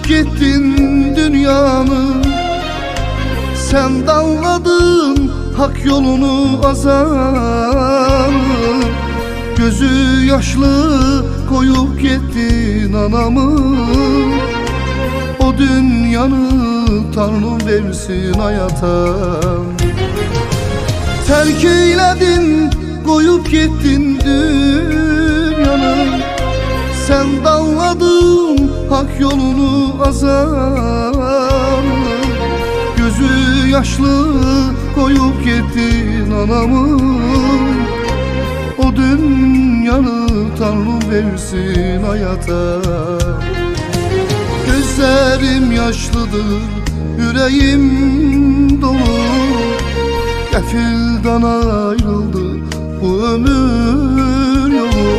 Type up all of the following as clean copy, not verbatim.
gittin dünyanı, sen dalladın hak yolunu azanı. Gözü yaşlı koyup gittin anamı, o dünyanı Tanrım versin hayata. Terk eyledin koyup gittin dünyanı, sen dalladın hak yolunu azanı. Gözü yaşlı koyup gittin anamı, o dünyanı Tanrım versin hayata. Gözlerim yaşlıdır, yüreğim dolu, Qəfildən ayrıldı bu ömür yolu.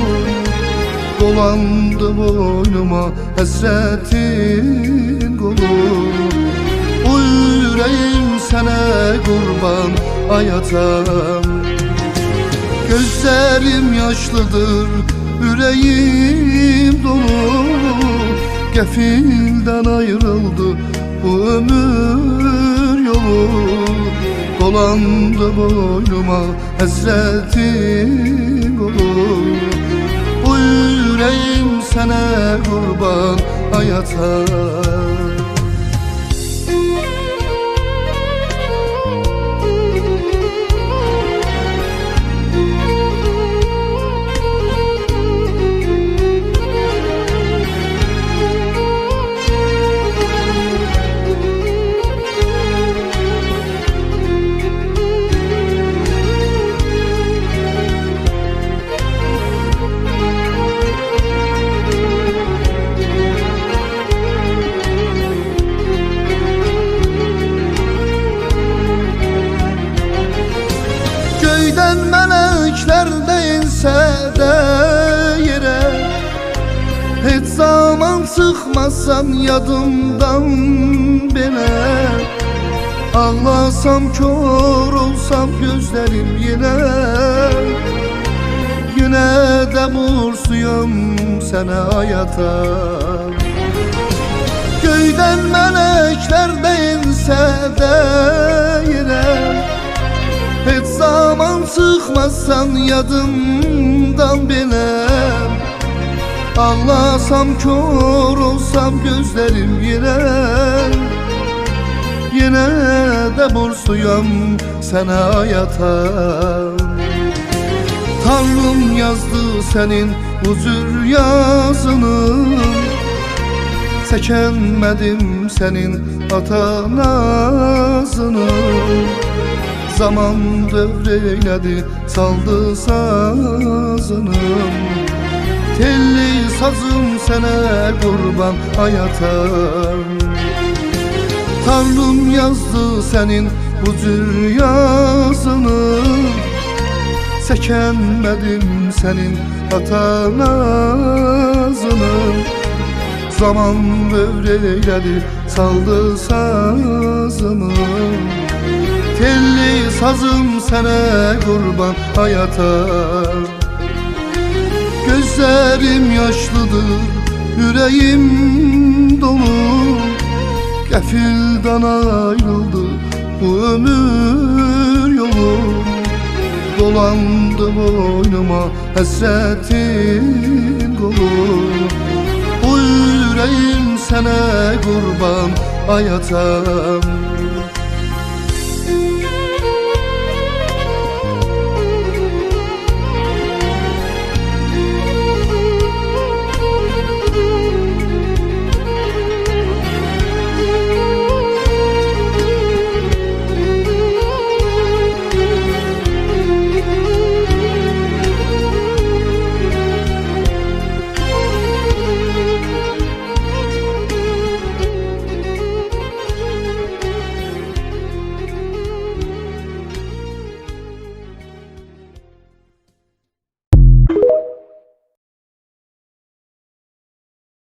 Dolandı boynuma həsrətin qolu, o yüreğim sənə qurban hayata. Gözlerim yaşlıdır, yüreğim dolu, Qəfildən ayrıldı bu ömür yolu. Dolandı boynuma həsrətin qolu, bu yüreğim sənə qurban hayata. Göyden melekler değilse de yere, hiç zaman çıkmazsam yadımdan bile. Ağlasam kör olsam gözlerim yine de bursuyum sana hayata. Göyden melekler değilse de yere, hiç zaman çıkmazsan yadımdan bile. Ağlasam kör olsam gözlerim yine de borçluyum sana hayata. Tanrım yazdı senin huzur yazını, çekemedim senin ata nazını. Zaman dövreyledi saldı sazını, telli sazım sene kurban hayata. Tanrım yazdı senin huzur yazını, çekemedim senin ata nazını. Zaman dövreyledi saldı sazımı, telli sazım sene kurban hayata. Gözlerim yaşlıdır, yüreğim dolu, Qəfildən ayrıldı bu ömür yolu. Dolandı boynuma həsrətin qolu, bu yüreğim sənə qurban hayata.